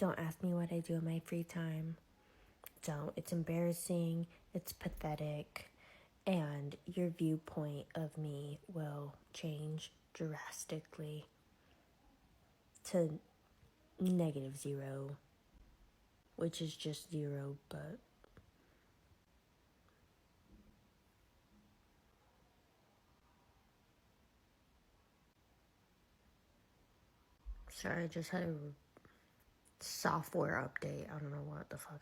Don't ask me what I do in my free time. Don't. It's embarrassing. It's pathetic. And your viewpoint of me will change drastically to -0, which is just 0, but sorry, I just had a software update. I don't know what the fuck.